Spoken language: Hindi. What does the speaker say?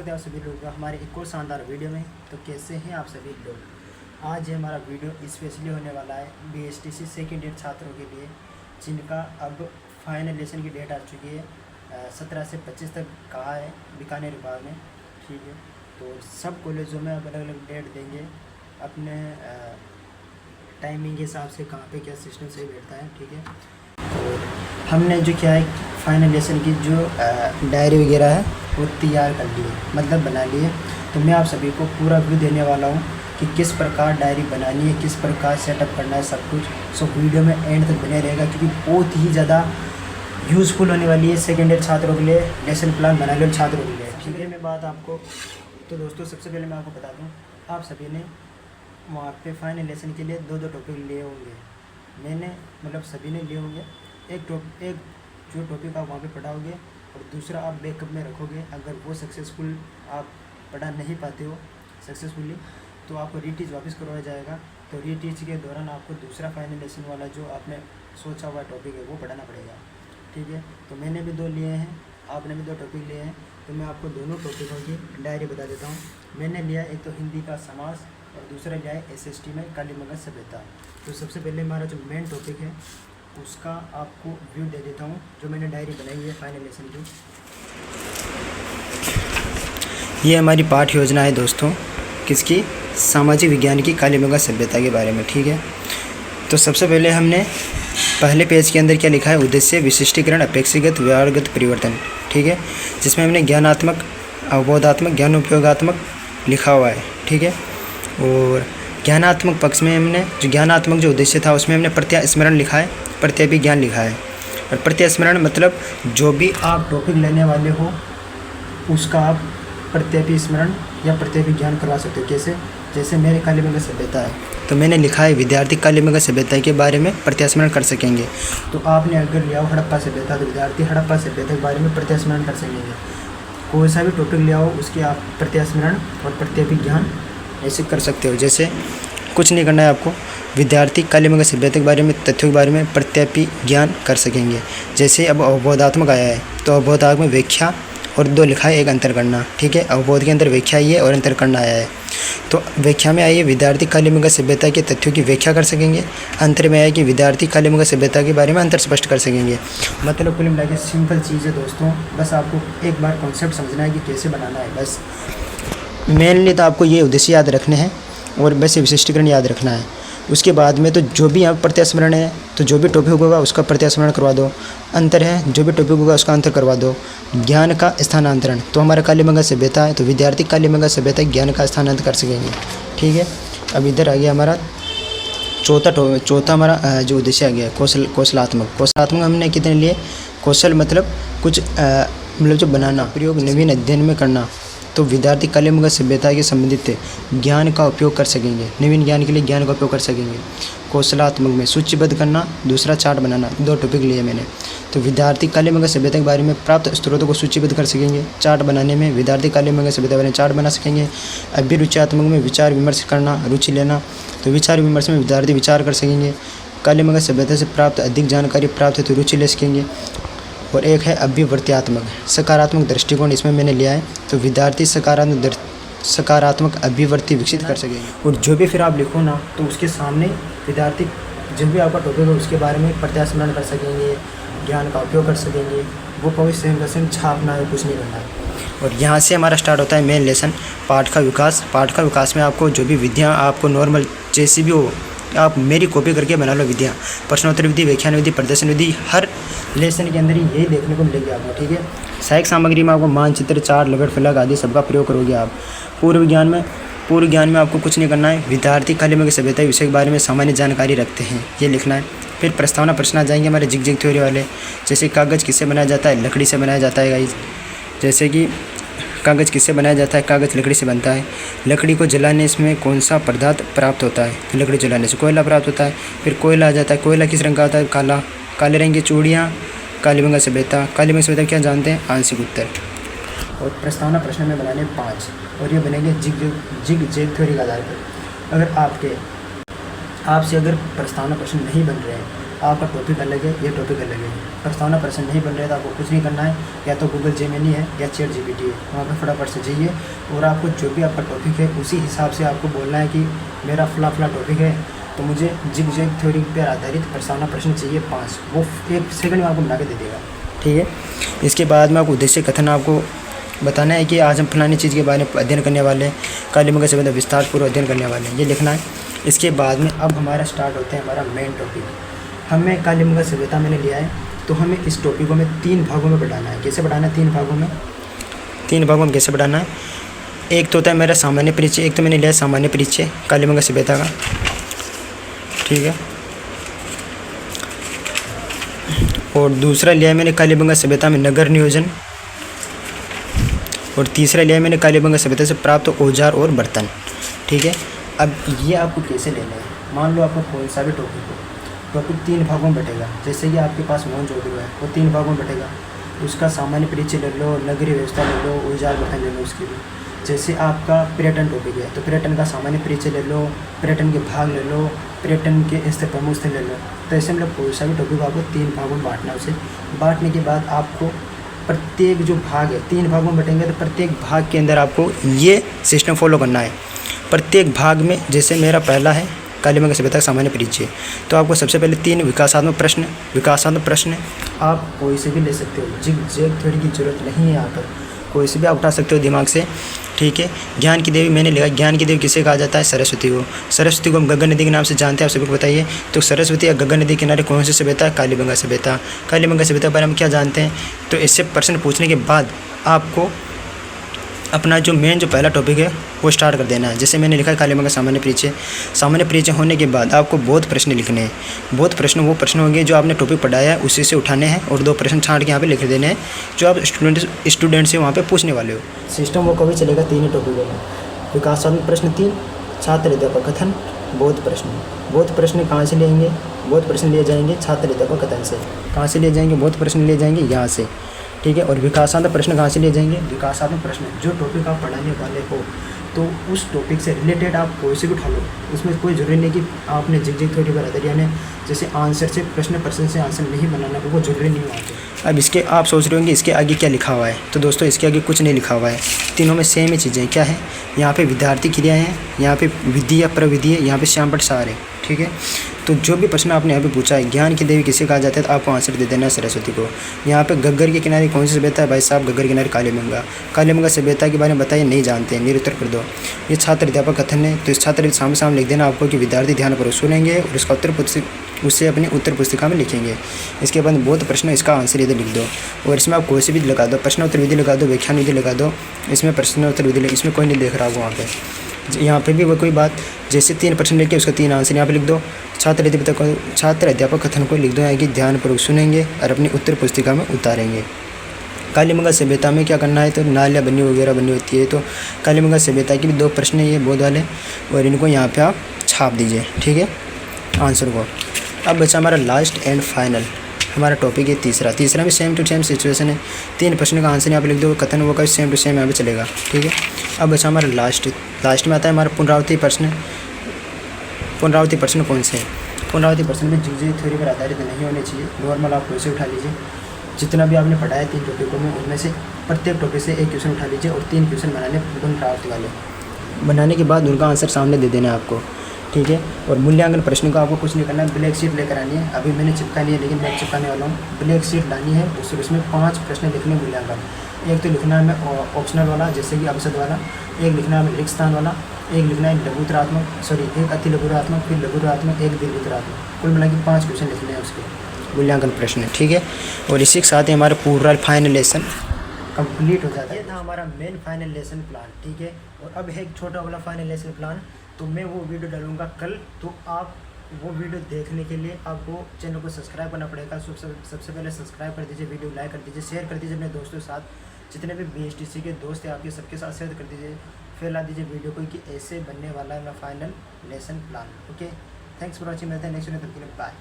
है आप सभी लोगों का हमारे एक और शानदार वीडियो में। तो कैसे हैं आप सभी लोग। आज ये हमारा वीडियो स्पेशली होने वाला है BSTC सेकेंड ईयर छात्रों के लिए, जिनका अब फाइनलाइजेशन की डेट आ चुकी है। 17 से 25 तक कहा है बीकानेर विभाग में। ठीक है, तो सब कॉलेजों में अब अलग अलग डेट देंगे अपने टाइमिंग के हिसाब से, कहाँ पे क्या सिस्टम सही बैठता है। ठीक है, और हमने जो क्या है फाइनलाइजेशन की जो डायरी वगैरह है वो तैयार कर लिए, मतलब बना लिए। तो मैं आप सभी को पूरा व्यू देने वाला हूँ कि किस प्रकार डायरी बनानी है, किस प्रकार सेटअप करना है, सब कुछ। सो वीडियो में एंड तक बने रहेगा, क्योंकि बहुत ही ज़्यादा यूज़फुल होने वाली है सेकेंड ईयर छात्रों के लिए, लेसन प्लान बनाने वाले छात्रों के लिए। ठीक है, मैं बात आपको तो दोस्तों सबसे पहले मैं आपको बता दूँ, आप सभी ने वहाँ पे फाइनलाइजेशन के लिए दो टॉपिक लिए होंगे। मैंने मतलब सभी ने लिए होंगे। एक जो टॉपिक आप वहाँ पे पढ़ाओगे और दूसरा आप बैकअप में रखोगे। अगर वो सक्सेसफुल आप पढ़ा नहीं पाते हो सक्सेसफुली, तो आपको रीटीच वापस करवाया जाएगा। तो रीटीच के दौरान आपको दूसरा फाइनलाइजेशन वाला जो आपने सोचा हुआ टॉपिक है वो पढ़ाना पड़ेगा। ठीक है, तो मैंने भी 2 लिए हैं, आपने भी 2 टॉपिक लिए हैं। तो मैं आपको दोनों टॉपिकों की डायरी बता देता हूँ। मैंने लिया एक तो हिंदी का समास और दूसरा लिया है SST में कालीमंगल सभ्यता। तो सबसे पहले हमारा जो मेन टॉपिक है उसका आपको व्यू दे देता हूँ, जो मैंने डायरी बनाई है फाइनलाइजेशन की। ये हमारी पाठ योजना है दोस्तों, किसकी? सामाजिक विज्ञान की कालीमंगल सभ्यता के बारे में। ठीक है, तो सबसे पहले हमने पहले पेज के अंदर क्या लिखा है, उद्देश्य, विशिष्टीकरण, अपेक्षागत, व्यवहारगत परिवर्तन। ठीक है, जिसमें हमने ज्ञानात्मक, अवबोधात्मक, ज्ञान उपयोगात्मक लिखा हुआ है। ठीक है, और ज्ञानात्मक पक्ष में हमने जो ज्ञानात्मक जो उद्देश्य था उसमें हमने प्रत्यास्मरण लिखा है, प्रत्यपि ज्ञान लिखा है। और प्रत्यास्मरण मतलब जो भी आप टॉपिक लेने वाले हो उसका आप प्रत्यपि स्मरण या प्रत्यपि ज्ञान करवा सकते हो। कैसे? जैसे मेरे कालीमंगल सभ्यता है तो मैंने लिखा है विद्यार्थी कालीमंगल सभ्यता के बारे में प्रत्यास्मरण कर सकेंगे। तो आपने अगर लिया हो हड़प्पा सभ्यता तो विद्यार्थी हड़प्पा सभ्यता के बारे में प्रत्यास्मरण कर सकेंगे। कोई सा भी टॉपिक लिया हो उसके आप प्रत्यास्मरण और प्रत्यपि ज्ञान ऐसे कर सकते हो। जैसे कुछ नहीं करना है आपको, विद्यार्थी कालीमंगल सभ्यता के बारे में, तथ्यों के बारे में प्रत्यपि ज्ञान कर सकेंगे। जैसे अब अवबोधात्मक आया है तो अवबोधात्मक व्याख्या और 2 लिखा है, एक अंतर करना। ठीक है, अवबोध के अंदर व्याख्या आई है और अंतर करना आया है। तो व्याख्या में आई है विद्यार्थी कालीमंगल सभ्यता के तथ्यों की व्याख्या कर सकेंगे। अंतर में आया कि विद्यार्थी कालीमंगल सभ्यता के बारे में अंतर स्पष्ट कर सकेंगे। मतलब कुल मिला के सिंपल चीज़ है दोस्तों, बस आपको एक बार कॉन्सेप्ट समझना है कि कैसे बनाना है। बस मेनली तो आपको ये उद्देश्य याद रखने हैं और बस ये विशिष्टीकरण याद रखना है। उसके बाद में तो जो भी यहाँ प्रत्यास्मरण है तो जो भी टॉपिक होगा उसका प्रत्यास्मरण करवा दो। अंतर है, जो भी टॉपिक होगा उसका अंतर करवा दो। ज्ञान का स्थानांतरण, तो हमारा कालीमंगल सभ्यता है तो विद्यार्थी कालीमंगल सभ्यता ज्ञान का स्थानांतरण कर सकेंगे। ठीक है, अब इधर आ गया हमारा चौथा हमारा जो उद्देश्य आ गया कौशलात्मक हमने कितने लिए? कौशल मतलब कुछ मतलब जो बनाना, प्रयोग नवीन अध्ययन में करना। तो विद्यार्थी कालीमंगल सभ्यता के संबंधित ज्ञान का उपयोग कर सकेंगे, नवीन ज्ञान के लिए ज्ञान का उपयोग कर सकेंगे। कौशलात्मक में सूचीबद्ध करना, दूसरा चार्ट बनाना। 2 टॉपिक लिए मैंने। तो विद्यार्थी कालीमंगल सभ्यता के बारे में प्राप्त स्रोतों को सूचीबद्ध कर सकेंगे। चार्ट बनाने में विद्यार्थी कालीमंगल सभ्यता के बारे में चार्ट बना सकेंगे। अभिरुचियात्मक में विचार विमर्श करना, रुचि लेना। तो विचार विमर्श में विद्यार्थी विचार कर सकेंगे। कालीमंगल सभ्यता से प्राप्त अधिक जानकारी प्राप्त है तो रुचि ले सकेंगे। और एक है अभिवर्त्यात्मक, सकारात्मक दृष्टिकोण, इसमें मैंने लिया है। तो विद्यार्थी सकारात्मक अभिवृत्ति विकसित कर सकेंगे। और जो भी फिर आप लिखो ना तो उसके सामने विद्यार्थी जब भी आपका टॉपिक है उसके बारे में प्रत्यास्मरण कर सकेंगे, ज्ञान का उपयोग कर सकेंगे। वो कोई सेम छापना है, कुछ नहीं करना है। और यहाँ से हमारा स्टार्ट होता है मेन लेसन, पाठ का विकास। पाठ का विकास में आपको जो भी विधियाँ आपको नॉर्मल जैसी भी हो आप मेरी कॉपी करके बना लो विधियाँ। प्रश्नोत्तर विधि, व्याख्यान विधि, प्रदर्शन विधि, हर लेसन के अंदर ही यही देखने को मिलेगी आपको। ठीक है, सहायक सामग्री में आपको मानचित्र, चार्ट, लघु फलक आदि सबका प्रयोग करोगे आप। पूर्व ज्ञान में आपको कुछ नहीं करना है। विद्यार्थी कालीमंगल सभ्यता विषय के बारे में सामान्य जानकारी रखते हैं, ये लिखना है। फिर प्रस्तावना प्रश्न आ जाएंगे हमारे जिग थ्योरी वाले। जैसे कागज़ किससे बनाया जाता है? लकड़ी से बनाया जाता है गाइस। जैसे कि कागज़ किससे बनाया जाता है? कागज़ लकड़ी से बनता है। लकड़ी को जलाने इसमें कौन सा पदार्थ प्राप्त होता है? लकड़ी जलाने से कोयला प्राप्त होता है। फिर कोयला आ जाता है। कोयला किस रंग का होता है? काला। काले रंग की चूड़ियाँ, कालीमंगल सभ्यता। कालीमंगल सभ्यता क्या जानते हैं? आंशिक उत्तर। और प्रस्तावना प्रश्न में बनाने 5 और ये बनेंगे जिग थ्योरी के आधार पर। अगर आपसे अगर प्रस्तावना प्रश्न नहीं बन रहे हैं आपका टॉपिक अलग है, ये टॉपिक अलग है। प्रस्तावना प्रश्न नहीं बन रहे तो आपको कुछ नहीं करना है, या तो गूगल जेमिनी है या चैट जीपीटी है, वहाँ पर फटाफट से जाइए और आपको जो भी आपका टॉपिक है उसी हिसाब से आपको बोलना है कि मेरा फला टॉपिक है तो मुझे जिग-जैग थ्योरी पर आधारित प्रस्तावना प्रश्न चाहिए 5, वो 1 सेकंड में आपको बना के दे देगा, ठीक है। इसके बाद में आपको उद्देश्य कथन आपको बताना है कि आज हम फलानी चीज़ के बारे में अध्ययन करने वाले हैं, कालीबंगा सभ्यता विस्तारपूर्वक अध्ययन करने वाले हैं, ये लिखना है। इसके बाद में अब हमारा स्टार्ट होता है हमारा मेन टॉपिक। हमें कालीबंगा सभ्यता मैंने लिया है तो हमें इस टॉपिक को हमें 3 भागों में बढ़ाना है। कैसे बढ़ाना है 3 भागों में? 3 भागों में कैसे बढ़ाना है? एक तो होता है मेरा सामान्य परिचय, एक तो मैंने लिया है सामान्य परिचय कालीबंगा सभ्यता का, ठीक है। और दूसरा लिया है मैंने कालीबंगा सभ्यता में नगर नियोजन, और तीसरा लिया है मैंने कालीबंगा सभ्यता से प्राप्त औजार और बर्तन, ठीक है। अब ये आपको कैसे लेना है? मान लो आपको कौन सा भी टॉपिक हो, टॉपिक 3 भागों में बटेगा। जैसे कि आपके पास मोहनजोदड़ो है वो 3 भागों में बटेगा, उसका सामान्य परिचय ले लो, नगरीय व्यवस्था ले लो, औजार बर्तन ले लो उसके भी। जैसे आपका पर्यटन टॉपिक है तो पर्यटन का सामान्य परिचय ले लो, पर्यटन के भाग ले लो, पर्यटन के स्थल प्रमुख स्थल ले लो। तो ऐसे मतलब कोई सा भी टॉपिक आपको 3 भागों में बांटना है। उसे बांटने के बाद आपको प्रत्येक जो भाग है 3 भागों में बटेंगे तो प्रत्येक भाग के अंदर आपको ये सिस्टम फॉलो करना है। प्रत्येक भाग में जैसे मेरा पहला है कालीबंगा सभ्यता का सामान्य परिचय, तो आपको सबसे पहले 3 विकासात्मक प्रश्न आप कोई से भी ले सकते हो, जिग-जैग थ्योरी की जरूरत नहीं है। यहाँ पर कोई से भी आप उठा सकते हो दिमाग से, ठीक है। ज्ञान की देवी मैंने लिखा, ज्ञान की देवी किसे कहा जाता है? सरस्वती को। सरस्वती को हम गंगा नदी के नाम से जानते हैं, आप सभी को बताइए। तो सरस्वती या गंगा नदी के किनारे कौन सी सभ्यता है? कालीबंगा सभ्यता। कालीबंगा सभ्यता के बारे में क्या जानते हैं? तो इससे प्रश्न पूछने के बाद आपको अपना जो मेन जो पहला टॉपिक है वो स्टार्ट कर देना है। जैसे मैंने लिखा है कालीबंगा सामान्य परिचय। सामान्य परिचय होने के बाद आपको बहुत प्रश्न लिखने हैं। बहुत प्रश्न वो प्रश्न होंगे जो आपने टॉपिक पढ़ाया है उसी से उठाने हैं, और 2 प्रश्न छांट के यहाँ पे लिख देने हैं जो आप स्टूडेंट से वहाँ पे पूछने वाले हो। सिस्टम वो कभी चलेगा 3 ही टॉपिकों में। विकासात्मक प्रश्न 3, छात्र अध्यापक कथन, बोध प्रश्न। बोध प्रश्न कहाँ से लेंगे? बोध प्रश्न लिए जाएंगे छात्र अध्यापक कथन से। कहाँ से लिए जाएंगे? बोध प्रश्न लिए जाएंगे यहाँ से, ठीक है। और विकासात्मक प्रश्न कहाँ से लिए जाएंगे? विकासात्मक प्रश्न जो टॉपिक आप पढ़ाने वाले हो तो उस टॉपिक से रिलेटेड आप कोई से भी उठा लो। उसमें कोई ज़रूरी नहीं कि आपने जिग-जैग थ्योरी पर आधारित यानी जैसे आंसर से प्रश्न से आंसर नहीं बनाना, वो ज़रूरी नहीं होता। अब इसके आप सोच रहे होंगे इसके आगे क्या लिखा हुआ है, तो दोस्तों इसके आगे कुछ नहीं लिखा हुआ है। तीनों में सेम ही चीज़ें क्या है? यहाँ पे विद्यार्थी क्रिया है, यहाँ पे विधि या प्रविधि है, यहाँ पे श्यामपट्ट सार है, ठीक है। तो जो भी प्रश्न आपने यहाँ पे पूछा है ज्ञान की देवी किसे कहा जाता है, तो आपको आंसर दे देना है सरस्वती को। यहाँ पे गग्गर के किनारे कौन सी सभ्यता है? भाई साहब गग्गर के किनारे कालीबंगा सभ्यता के बारे में बताइए, नहीं जानते हैं, निरुत्तर कर दो। ये छात्र अध्यापक कथन है तो इस छात्र सामने लिख देना आपको कि विद्यार्थी ध्यानपूर्वक सुनेंगे और उसका उससे अपनी उत्तर पुस्तिका में लिखेंगे। इसके बाद बहुत प्रश्न इसका आंसर इधर लिख दो, और इसमें आप कोई सी भी लगा दो, प्रश्न उत्तर विधि लगा दो, व्याख्यान विधि लगा दो। इसमें प्रश्न उत्तर विधि इसमें कोई नहीं देख रहा होगा वहाँ पे। यहाँ पे भी वो कोई बात, जैसे 3 प्रश्न लेके उसका 3 आंसर यहाँ पे लिख दो। छात्र अध्यापक कथन को लिख दो है कि ध्यानपूर्वक सुनेंगे और अपनी उत्तर पुस्तिका में उतारेंगे। कालीबंगा सभ्यता में क्या करना है, तो नालियाँ बनी वगैरह बनी होती है, तो कालीबंगा सभ्यता के भी 2 प्रश्न ये बोध वाले, और इनको यहाँ पे आप छाप दीजिए, ठीक है, आंसर को। अब बचा हमारा लास्ट एंड फाइनल हमारा टॉपिक है तीसरा भी सेम टू सेम सिचुएशन है। 3 प्रश्न का आंसर यहाँ पे लिख दो, कथन वो का सेम टू सेम यहाँ पे चलेगा, ठीक है। अब बचा हमारा लास्ट में आता है हमारा पुनरावृत्ति प्रश्न। पुनरावृत्ति प्रश्न कौन से हैं? पुनरावृत्ति प्रश्न में जिग-जैग थ्योरी पर आधारित नहीं होने चाहिए, नॉर्मल आप कोई से उठा लीजिए। जितना भी आपने पढ़ाया 3 टॉपिकों में उनमें से प्रत्येक टॉपिक से 1 क्वेश्चन उठा लीजिए और 3 क्वेश्चन बनाने पुनरावृत्ति वाले। बनाने के बाद उनका आंसर सामने दे देना है आपको, ठीक है। और मूल्यांकन प्रश्न को आपको कुछ नहीं करना है, ब्लैक शीट लेकर आनी है। अभी मैंने चिपका ली है लेकिन मैं चिपकाने वाला हूँ। ब्लैक शीट लानी है, उसमें 5 प्रश्न लिखने मूल्यांकन। एक तो लिखना है मैं ऑप्शनल वाला जैसे कि अवसद वाला, एक लिखना है रिक्त स्थान वाला, एक लिखना है एक अति लघुतरात्मक, फिर लघुतरात्मक, एक दीर्घतरात्मक। कुल मिला के 5 क्वेश्चन लिखने हैं उसके मूल्यांकन प्रश्न, ठीक है। और इसी के साथ ही हमारा पूरा फाइनल लेसन कंप्लीट हो जाता है। ये था हमारा मेन फाइनल लेसन प्लान, ठीक है। और अब है एक छोटा वाला फाइनल लेसन प्लान, तो मैं वो वीडियो डालूंगा कल। तो आप वो वीडियो देखने के लिए आपको चैनल को सब्सक्राइब करना पड़ेगा। सबसे पहले सब्सक्राइब कर दीजिए, वीडियो लाइक कर दीजिए, शेयर कर दीजिए अपने दोस्तों के साथ। जितने भी BSTC के दोस्त हैं आपके सबके साथ शेयर कर दीजिए, फैला दीजिए वीडियो को कि ऐसे बनने वाला है मेरा final lesson plan. Okay, thanks for watching. मिलते हैं नेक्स्ट वीडियो, तब तक के लिए बाय।